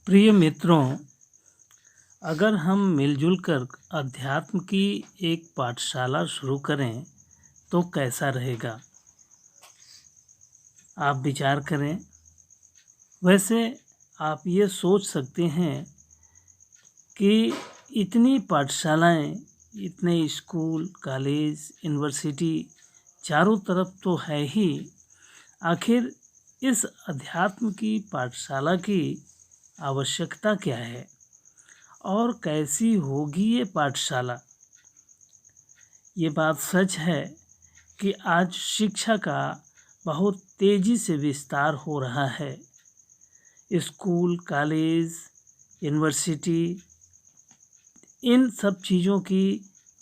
प्रिय मित्रों, अगर हम मिलजुल कर अध्यात्म की एक पाठशाला शुरू करें तो कैसा रहेगा? आप विचार करें। वैसे आप ये सोच सकते हैं कि इतनी पाठशालाएं, इतने स्कूल, कॉलेज, यूनिवर्सिटी चारों तरफ तो है ही। आखिर इस अध्यात्म की पाठशाला की आवश्यकता क्या है और कैसी होगी ये पाठशाला? ये बात सच है कि आज शिक्षा का बहुत तेज़ी से विस्तार हो रहा है। स्कूल, कॉलेज, यूनिवर्सिटी, इन सब चीज़ों की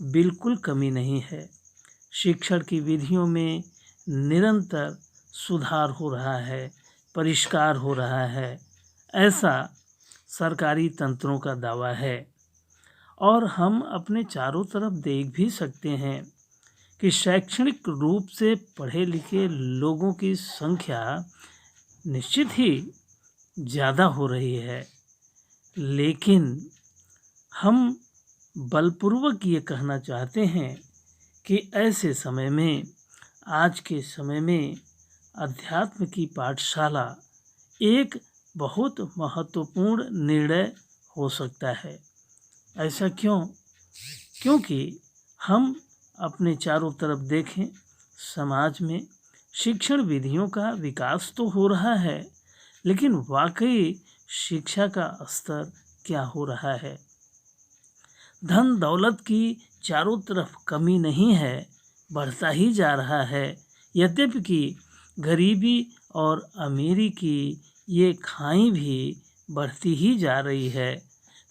बिल्कुल कमी नहीं है। शिक्षण की विधियों में निरंतर सुधार हो रहा है, परिष्कार हो रहा है, ऐसा सरकारी तंत्रों का दावा है। और हम अपने चारों तरफ देख भी सकते हैं कि शैक्षणिक रूप से पढ़े लिखे लोगों की संख्या निश्चित ही ज़्यादा हो रही है, लेकिन हम बलपूर्वक ये कहना चाहते हैं कि ऐसे समय में, आज के समय में अध्यात्म की पाठशाला एक बहुत महत्वपूर्ण निर्णय हो सकता है। ऐसा क्यों? क्योंकि हम अपने चारों तरफ देखें, समाज में शिक्षण विधियों का विकास तो हो रहा है, लेकिन वाकई शिक्षा का स्तर क्या हो रहा है? धन दौलत की चारों तरफ कमी नहीं है, बढ़ता ही जा रहा है। यद्यपि कि गरीबी और अमीरी की ये खाई भी बढ़ती ही जा रही है।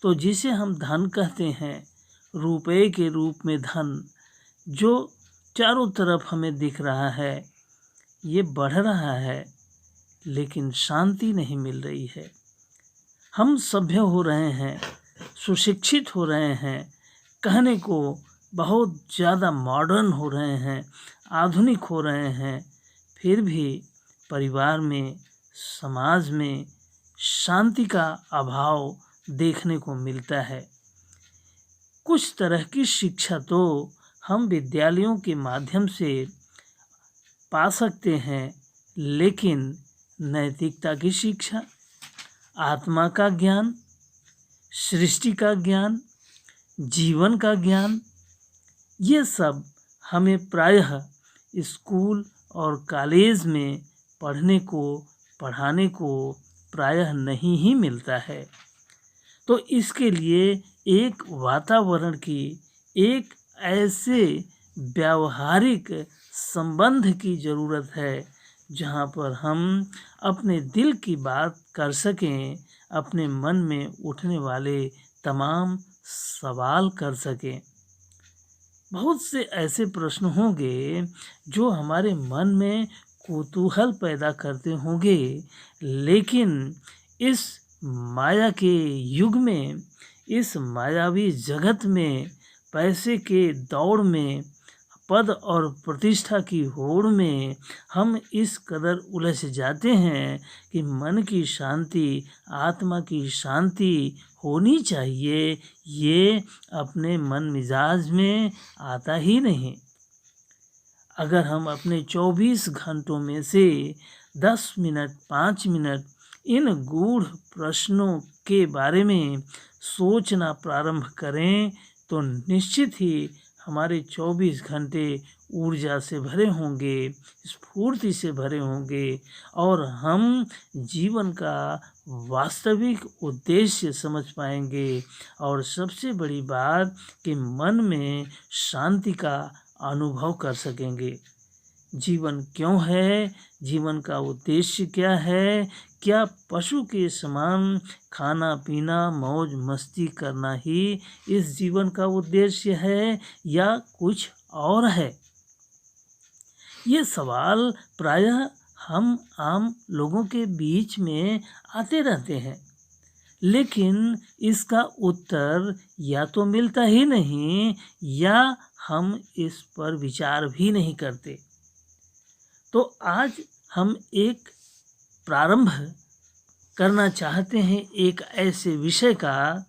तो जिसे हम धन कहते हैं, रुपए के रूप में धन, जो चारों तरफ हमें दिख रहा है, ये बढ़ रहा है, लेकिन शांति नहीं मिल रही है। हम सभ्य हो रहे हैं, सुशिक्षित हो रहे हैं, कहने को बहुत ज़्यादा मॉडर्न हो रहे हैं, आधुनिक हो रहे हैं, फिर भी परिवार में, समाज में शांति का अभाव देखने को मिलता है। कुछ तरह की शिक्षा तो हम विद्यालयों के माध्यम से पा सकते हैं, लेकिन नैतिकता की शिक्षा, आत्मा का ज्ञान, सृष्टि का ज्ञान, जीवन का ज्ञान, ये सब हमें प्रायः स्कूल और कॉलेज में पढ़ाने को प्रायः नहीं ही मिलता है। तो इसके लिए एक वातावरण की, एक ऐसे व्यावहारिक संबंध की ज़रूरत है जहाँ पर हम अपने दिल की बात कर सकें, अपने मन में उठने वाले तमाम सवाल कर सकें। बहुत से ऐसे प्रश्न होंगे जो हमारे मन में कौतूहल पैदा करते होंगे, लेकिन इस माया के युग में, इस मायावी जगत में, पैसे के दौड़ में, पद और प्रतिष्ठा की होड़ में हम इस कदर उलझ जाते हैं कि मन की शांति, आत्मा की शांति होनी चाहिए, ये अपने मन मिजाज में आता ही नहीं। अगर हम अपने 24 घंटों में से 10 मिनट, 5 मिनट इन गूढ़ प्रश्नों के बारे में सोचना प्रारंभ करें तो निश्चित ही हमारे 24 घंटे ऊर्जा से भरे होंगे, स्फूर्ति से भरे होंगे और हम जीवन का वास्तविक उद्देश्य समझ पाएंगे। और सबसे बड़ी बात कि मन में शांति का अनुभव कर सकेंगे। जीवन क्यों है? जीवन का उद्देश्य क्या है? क्या पशु के समान खाना पीना, मौज मस्ती करना ही इस जीवन का उद्देश्य है या कुछ और है? ये सवाल प्रायः हम आम लोगों के बीच में आते रहते हैं, लेकिन इसका उत्तर या तो मिलता ही नहीं या हम इस पर विचार भी नहीं करते। तो आज हम एक प्रारंभ करना चाहते हैं एक ऐसे विषय का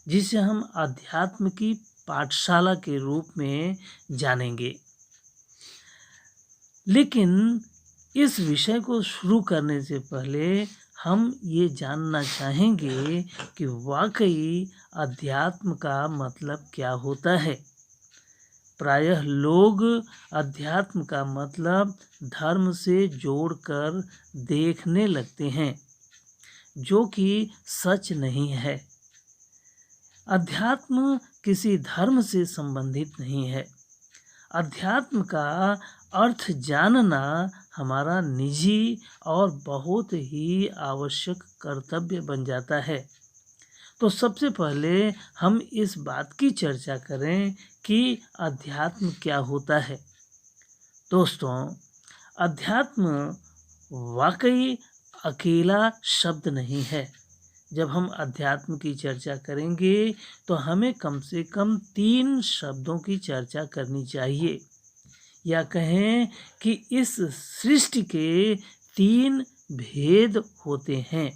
जिसे हम अध्यात्म की पाठशाला के रूप में जानेंगे। लेकिन इस विषय को शुरू करने से पहले हम ये जानना चाहेंगे कि वाकई अध्यात्म का मतलब क्या होता है। प्रायः लोग अध्यात्म का मतलब धर्म से जोड़कर देखने लगते हैं, जो कि सच नहीं है। अध्यात्म किसी धर्म से संबंधित नहीं है। अध्यात्म का अर्थ जानना हमारा निजी और बहुत ही आवश्यक कर्तव्य बन जाता है। तो सबसे पहले हम इस बात की चर्चा करें कि अध्यात्म क्या होता है। दोस्तों, अध्यात्म वाकई अकेला शब्द नहीं है। जब हम अध्यात्म की चर्चा करेंगे तो हमें कम से कम 3 शब्दों की चर्चा करनी चाहिए, या कहें कि इस सृष्टि के 3 भेद होते हैं,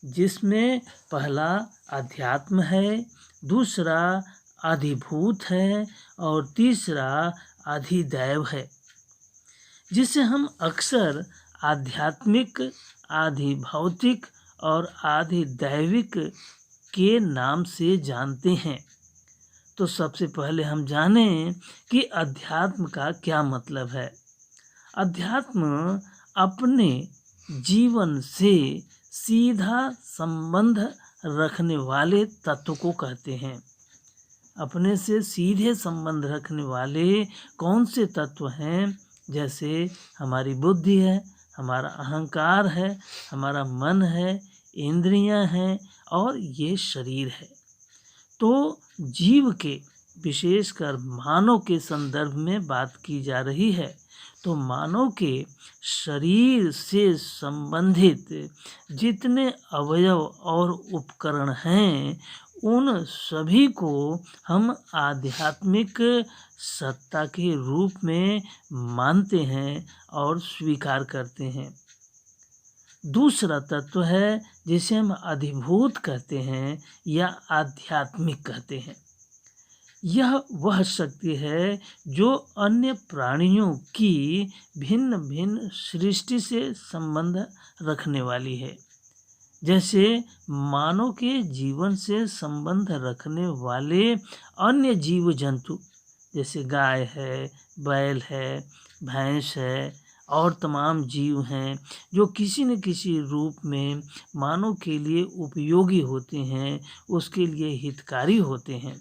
जिसमें पहला अध्यात्म है, दूसरा अधिभूत है और तीसरा अधिदैव है, जिसे हम अक्सर आध्यात्मिक, अधिभौतिक और अधिदैविक के नाम से जानते हैं। तो सबसे पहले हम जानें कि अध्यात्म का क्या मतलब है। अध्यात्म अपने जीवन से सीधा संबंध रखने वाले तत्व को कहते हैं। अपने से सीधे संबंध रखने वाले कौन से तत्व हैं? जैसे हमारी बुद्धि है, हमारा अहंकार है, हमारा मन है, इंद्रियां हैं और ये शरीर है। तो जीव के, विशेषकर मानव के संदर्भ में बात की जा रही है। तो मानव के शरीर से संबंधित जितने अवयव और उपकरण हैं, उन सभी को हम आध्यात्मिक सत्ता के रूप में मानते हैं और स्वीकार करते हैं। दूसरा तत्व है जिसे हम अधिभूत कहते हैं या आध्यात्मिक कहते हैं। यह वह शक्ति है जो अन्य प्राणियों की भिन्न भिन्न सृष्टि से संबंध रखने वाली है। जैसे मानव के जीवन से संबंध रखने वाले अन्य जीव जंतु, जैसे गाय है, बैल है, भैंस है और तमाम जीव हैं, जो किसी न किसी रूप में मानव के लिए उपयोगी होते हैं, उसके लिए हितकारी होते हैं।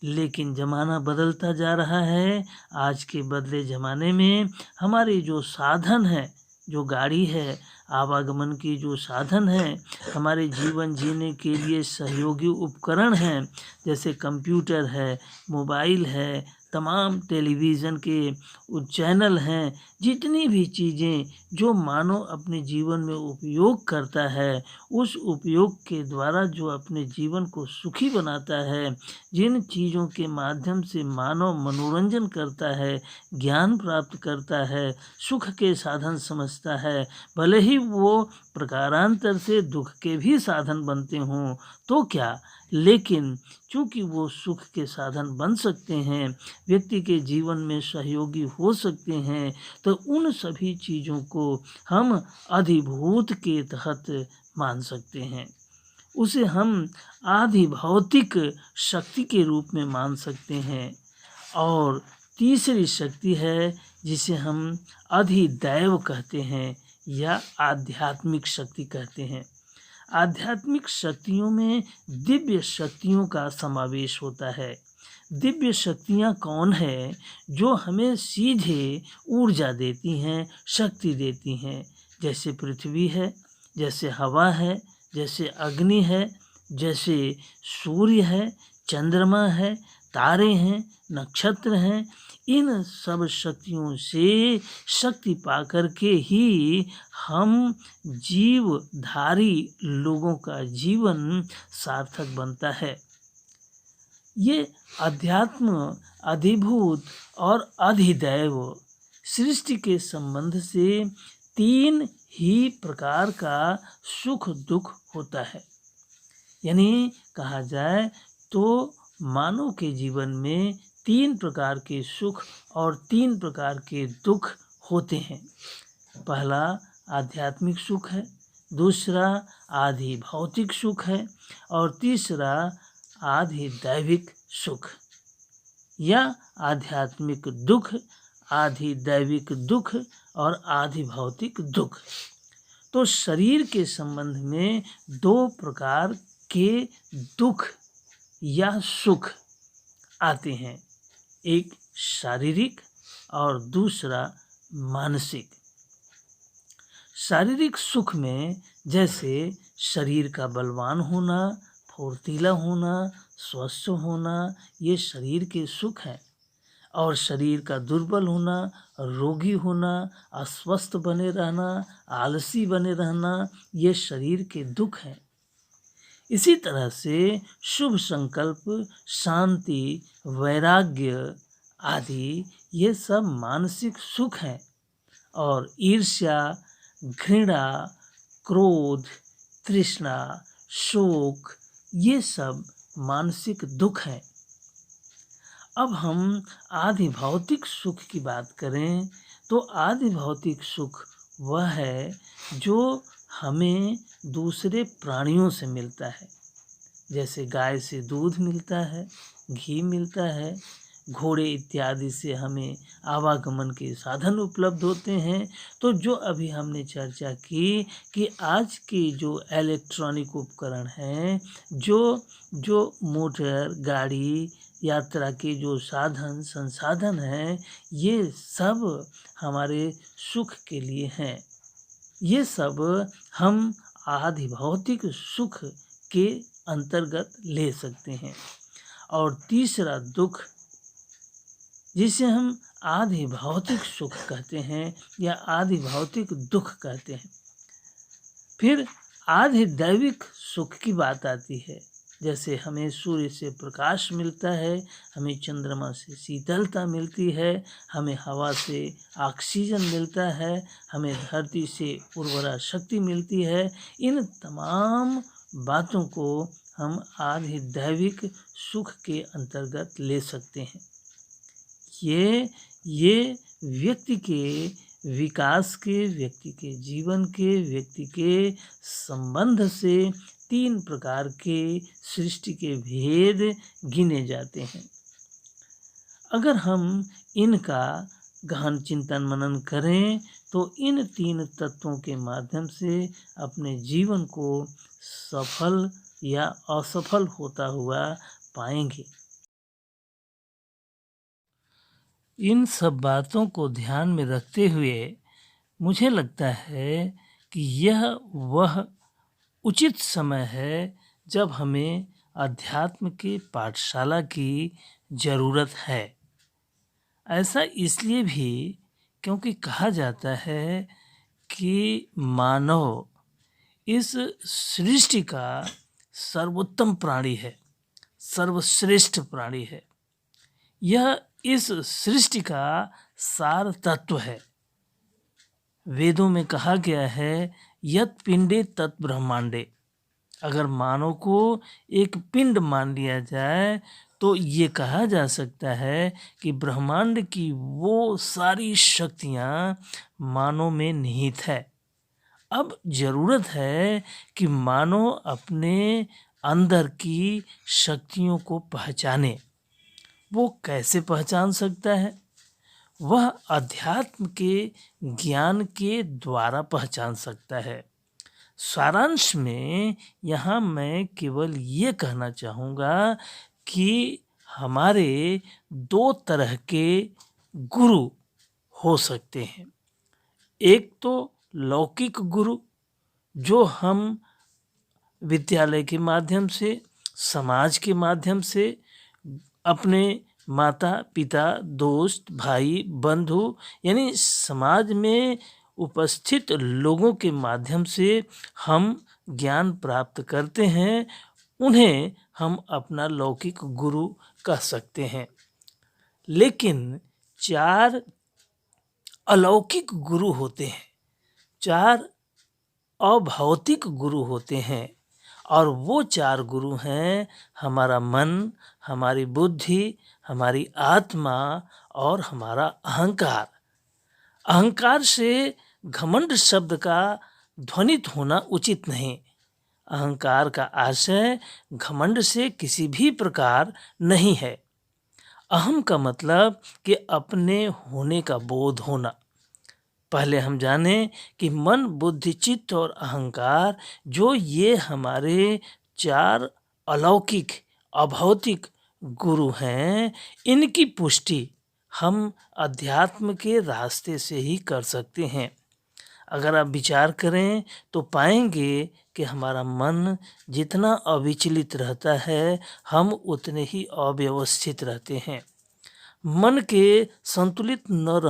लेकिन ज़माना बदलता जा रहा है। आज के बदले ज़माने में हमारे जो साधन है, जो गाड़ी है, आवागमन की जो साधन है, हमारे जीवन जीने के लिए सहयोगी उपकरण हैं, जैसे कंप्यूटर है, मोबाइल है, तमाम टेलीविज़न के चैनल हैं, जितनी भी चीज़ें जो मानव अपने जीवन में उपयोग करता है, उस उपयोग के द्वारा जो अपने जीवन को सुखी बनाता है, जिन चीज़ों के माध्यम से मानव मनोरंजन करता है, ज्ञान प्राप्त करता है, सुख के साधन समझता है, भले ही वो प्रकारांतर से दुख के भी साधन बनते हों, तो क्या, लेकिन चूँकि वो सुख के साधन बन सकते हैं, व्यक्ति के जीवन में सहयोगी हो सकते हैं, तो उन सभी चीज़ों को हम अधिभूत के तहत मान सकते हैं। उसे हम आधिभौतिक शक्ति के रूप में मान सकते हैं। और तीसरी शक्ति है जिसे हम अधिदैव कहते हैं या आध्यात्मिक शक्ति कहते हैं। आध्यात्मिक शक्तियों में दिव्य शक्तियों का समावेश होता है। दिव्य शक्तियाँ कौन है? जो हमें सीधे ऊर्जा देती हैं, शक्ति देती हैं। जैसे पृथ्वी है, जैसे हवा है, जैसे अग्नि है, जैसे सूर्य है, चंद्रमा है, तारे हैं, नक्षत्र हैं। इन सब शक्तियों से शक्ति पाकर के ही हम जीवधारी लोगों का जीवन सार्थक बनता है। ये अध्यात्म, अधिभूत और अधिदैव सृष्टि के संबंध से तीन ही प्रकार का सुख दुख होता है। यानी कहा जाए तो मानव के जीवन में तीन प्रकार के सुख और तीन प्रकार के दुख होते हैं। पहला आध्यात्मिक सुख है, दूसरा आधि भौतिक सुख है और तीसरा आधि दैविक सुख या आध्यात्मिक दुख, आधि दैविक दुख और आधि भौतिक दुख। तो शरीर के संबंध में दो प्रकार के दुख या सुख आते हैं, एक शारीरिक और दूसरा मानसिक। शारीरिक सुख में जैसे शरीर का बलवान होना, फुर्तीला होना, स्वस्थ होना, ये शरीर के सुख हैं। और शरीर का दुर्बल होना, रोगी होना, अस्वस्थ बने रहना, आलसी बने रहना, ये शरीर के दुख हैं। इसी तरह से शुभ संकल्प, शांति, वैराग्य आदि ये सब मानसिक सुख हैं। और ईर्ष्या, घृणा, क्रोध, तृष्णा, शोक ये सब मानसिक दुख हैं। अब हम आधि भौतिक सुख की बात करें तो आधि भौतिक सुख वह है जो हमें दूसरे प्राणियों से मिलता है। जैसे गाय से दूध मिलता है, घी मिलता है, घोड़े इत्यादि से हमें आवागमन के साधन उपलब्ध होते हैं। तो जो अभी हमने चर्चा की कि आज के जो इलेक्ट्रॉनिक उपकरण हैं, जो मोटर, गाड़ी, यात्रा के जो साधन संसाधन हैं, ये सब हमारे सुख के लिए हैं। ये सब हम आधि भौतिक सुख के अंतर्गत ले सकते हैं। और तीसरा दुख जिसे हम आधि भौतिक सुख कहते हैं या आधि भौतिक दुख कहते हैं। फिर आधि दैविक सुख की बात आती है। जैसे हमें सूर्य से प्रकाश मिलता है, हमें चंद्रमा से शीतलता मिलती है, हमें हवा से ऑक्सीजन मिलता है, हमें धरती से उर्वरा शक्ति मिलती है। इन तमाम बातों को हम आधि दैविक सुख के अंतर्गत ले सकते हैं। ये व्यक्ति के विकास के, व्यक्ति के जीवन के, व्यक्ति के संबंध से तीन प्रकार के सृष्टि के भेद गिने जाते हैं। अगर हम इनका गहन चिंतन मनन करें तो इन तीन तत्वों के माध्यम से अपने जीवन को सफल या असफल होता हुआ पाएंगे। इन सब बातों को ध्यान में रखते हुए मुझे लगता है कि यह वह उचित समय है जब हमें अध्यात्म की पाठशाला की ज़रूरत है। ऐसा इसलिए भी क्योंकि कहा जाता है कि मानव इस सृष्टि का सर्वोत्तम प्राणी है, सर्वश्रेष्ठ प्राणी है। यह इस सृष्टि का सार तत्व है। वेदों में कहा गया है यत् पिंडे तत् ब्रह्मांडे। अगर मानव को एक पिंड मान लिया जाए तो ये कहा जा सकता है कि ब्रह्मांड की वो सारी शक्तियाँ मानव में निहित है। अब ज़रूरत है कि मानव अपने अंदर की शक्तियों को पहचाने। वो कैसे पहचान सकता है? वह अध्यात्म के ज्ञान के द्वारा पहचान सकता है। सारांश में यहाँ मैं केवल ये कहना चाहूँगा कि हमारे दो तरह के गुरु हो सकते हैं। एक तो लौकिक गुरु जो हम विद्यालय के माध्यम से, समाज के माध्यम से, अपने माता पिता, दोस्त, भाई, बंधु यानी समाज में उपस्थित लोगों के माध्यम से हम ज्ञान प्राप्त करते हैं। उन्हें हम अपना लौकिक गुरु कह सकते हैं। लेकिन 4 अलौकिक गुरु होते हैं 4 अभौतिक गुरु होते हैं और वो 4 गुरु हैं हमारा मन, हमारी बुद्धि, हमारी आत्मा और हमारा अहंकार। अहंकार से घमंड शब्द का ध्वनित होना उचित नहीं। अहंकार का आशय घमंड से किसी भी प्रकार नहीं है। अहम का मतलब कि अपने होने का बोध होना। पहले हम जाने कि मन, बुद्धि, चित्त और अहंकार जो ये हमारे 4 अलौकिक अभौतिक गुरु हैं, इनकी पुष्टि हम अध्यात्म के रास्ते से ही कर सकते हैं। अगर आप विचार करें तो पाएंगे कि हमारा मन जितना अविचलित रहता है, हम उतने ही अव्यवस्थित रहते हैं। मन के संतुलित न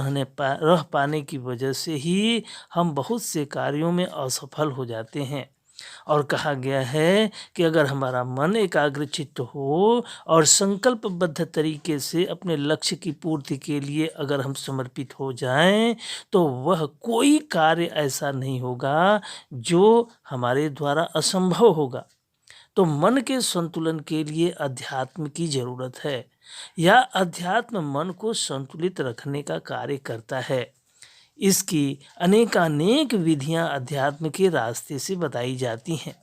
रह पाने की वजह से ही हम बहुत से कार्यों में असफल हो जाते हैं। और कहा गया है कि अगर हमारा मन एकाग्रचित्त हो और संकल्पबद्ध तरीके से अपने लक्ष्य की पूर्ति के लिए अगर हम समर्पित हो जाएं, तो वह कोई कार्य ऐसा नहीं होगा जो हमारे द्वारा असंभव होगा। तो मन के संतुलन के लिए अध्यात्म की जरूरत है। यह अध्यात्म मन को संतुलित रखने का कार्य करता है। इसकी अनेकानेक विधियां अध्यात्म के रास्ते से बताई जाती हैं।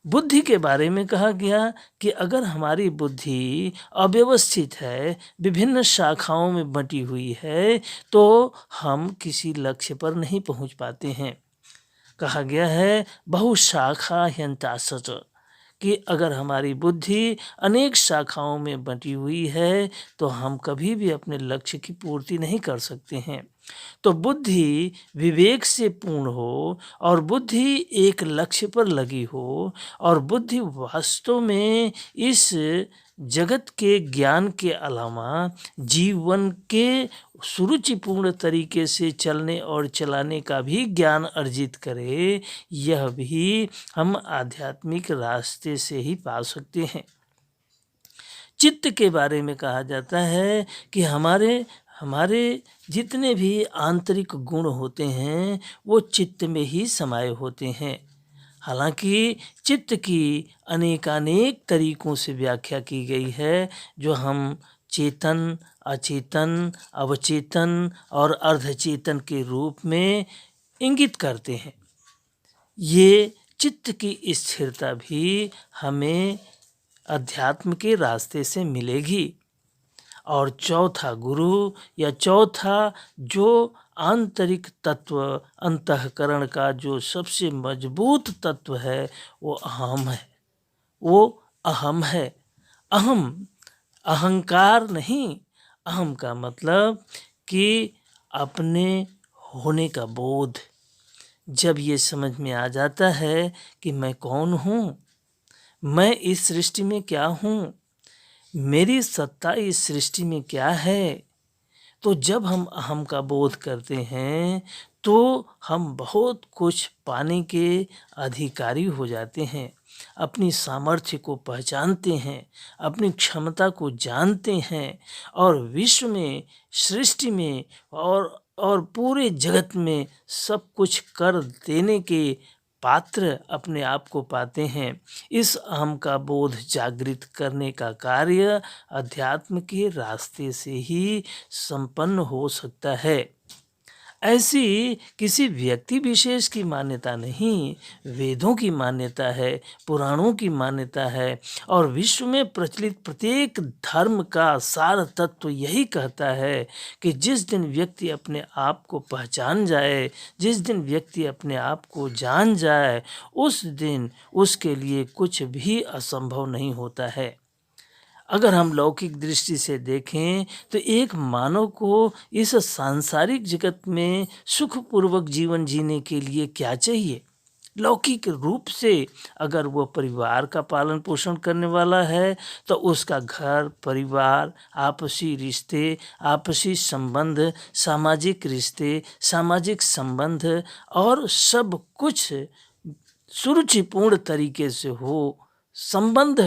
बुद्धि के बारे में कहा गया कि अगर हमारी बुद्धि अव्यवस्थित है, विभिन्न शाखाओं में बंटी हुई है, तो हम किसी लक्ष्य पर नहीं पहुंच पाते हैं। कहा गया है बहुशाखा ह्यंतासच, कि अगर हमारी बुद्धि अनेक शाखाओं में बंटी हुई है तो हम कभी भी अपने लक्ष्य की पूर्ति नहीं कर सकते हैं। तो बुद्धि विवेक से पूर्ण हो और बुद्धि एक लक्ष्य पर लगी हो और बुद्धि वास्तव में इस जगत के ज्ञान के अलावा जीवन के सुरुचिपूर्ण तरीके से चलने और चलाने का भी ज्ञान अर्जित करे, यह भी हम आध्यात्मिक रास्ते से ही पा सकते हैं। चित्त के बारे में कहा जाता है कि हमारे जितने भी आंतरिक गुण होते हैं वो चित्त में ही समाये होते हैं। हालांकि चित्त की अनेकानेक तरीकों से व्याख्या की गई है, जो हम चेतन, अचेतन, अवचेतन और अर्धचेतन के रूप में इंगित करते हैं। ये चित्त की स्थिरता भी हमें अध्यात्म के रास्ते से मिलेगी। और चौथा गुरु या चौथा जो आंतरिक तत्व, अंतःकरण का जो सबसे मजबूत तत्व है, वो अहम है। वो अहम है। अहम अहंकार नहीं। अहम का मतलब कि अपने होने का बोध। जब ये समझ में आ जाता है कि मैं कौन हूँ, मैं इस सृष्टि में क्या हूँ, मेरी सत्ता इस सृष्टि में क्या है, तो जब हम अहम का बोध करते हैं तो हम बहुत कुछ पाने के अधिकारी हो जाते हैं। अपनी सामर्थ्य को पहचानते हैं, अपनी क्षमता को जानते हैं और विश्व में, सृष्टि में और पूरे जगत में सब कुछ कर देने के पात्र अपने आप को पाते हैं। इस अहम का बोध जागृत करने का कार्य अध्यात्म के रास्ते से ही संपन्न हो सकता है। ऐसी किसी व्यक्ति विशेष की मान्यता नहीं, वेदों की मान्यता है, पुराणों की मान्यता है और विश्व में प्रचलित प्रत्येक धर्म का सार तत्व यही कहता है कि जिस दिन व्यक्ति अपने आप को पहचान जाए, जिस दिन व्यक्ति अपने आप को जान जाए, उस दिन उसके लिए कुछ भी असंभव नहीं होता है। अगर हम लौकिक दृष्टि से देखें तो एक मानव को इस सांसारिक जगत में सुखपूर्वक जीवन जीने के लिए क्या चाहिए? लौकिक रूप से अगर वह परिवार का पालन पोषण करने वाला है तो उसका घर, परिवार, आपसी रिश्ते, आपसी संबंध, सामाजिक रिश्ते, सामाजिक संबंध और सब कुछ सुरुचिपूर्ण तरीके से हो। संबंध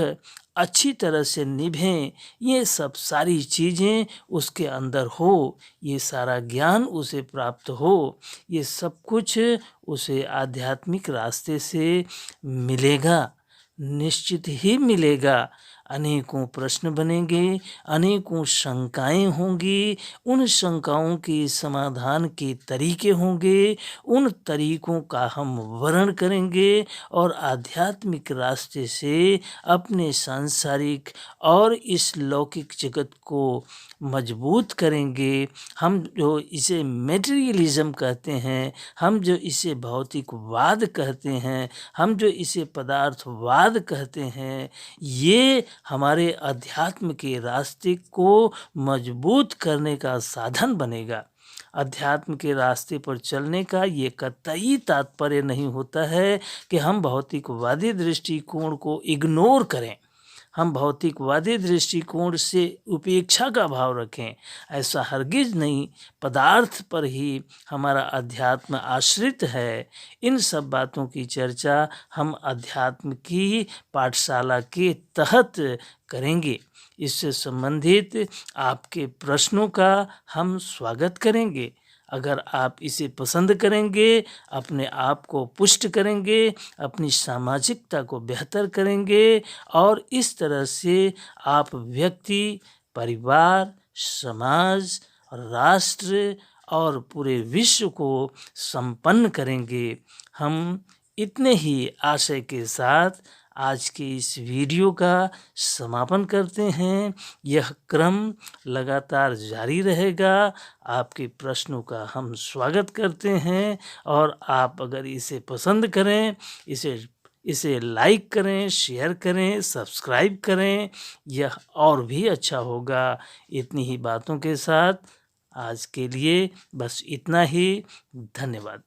अच्छी तरह से निभें, ये सब सारी चीज़ें उसके अंदर हो, ये सारा ज्ञान उसे प्राप्त हो, ये सब कुछ उसे आध्यात्मिक रास्ते से मिलेगा, निश्चित ही मिलेगा। अनेकों प्रश्न बनेंगे, अनेकों शंकाएँ होंगी, उन शंकाओं के समाधान के तरीके होंगे, उन तरीकों का हम वर्णन करेंगे और आध्यात्मिक रास्ते से अपने सांसारिक और इस लौकिक जगत को मजबूत करेंगे। हम जो इसे मटेरियलिज़्म कहते हैं, हम जो इसे भौतिकवाद कहते हैं, हम जो इसे पदार्थवाद कहते हैं, ये हमारे अध्यात्म के रास्ते को मजबूत करने का साधन बनेगा। अध्यात्म के रास्ते पर चलने का ये कतई तात्पर्य नहीं होता है कि हम भौतिकवादी दृष्टिकोण को इग्नोर करें, हम भौतिकवादी दृष्टिकोण से उपेक्षा का भाव रखें, ऐसा हरगिज़ नहीं। पदार्थ पर ही हमारा अध्यात्म आश्रित है। इन सब बातों की चर्चा हम अध्यात्म की पाठशाला के तहत करेंगे। इससे संबंधित आपके प्रश्नों का हम स्वागत करेंगे। अगर आप इसे पसंद करेंगे, अपने आप को पुष्ट करेंगे, अपनी सामाजिकता को बेहतर करेंगे और इस तरह से आप व्यक्ति, परिवार, समाज, राष्ट्र और पूरे विश्व को संपन्न करेंगे। हम इतने ही आशय के साथ आज के इस वीडियो का समापन करते हैं। यह क्रम लगातार जारी रहेगा। आपके प्रश्नों का हम स्वागत करते हैं और आप अगर इसे पसंद करें, इसे लाइक करें, शेयर करें, सब्सक्राइब करें, यह और भी अच्छा होगा। इतनी ही बातों के साथ आज के लिए बस इतना ही। धन्यवाद।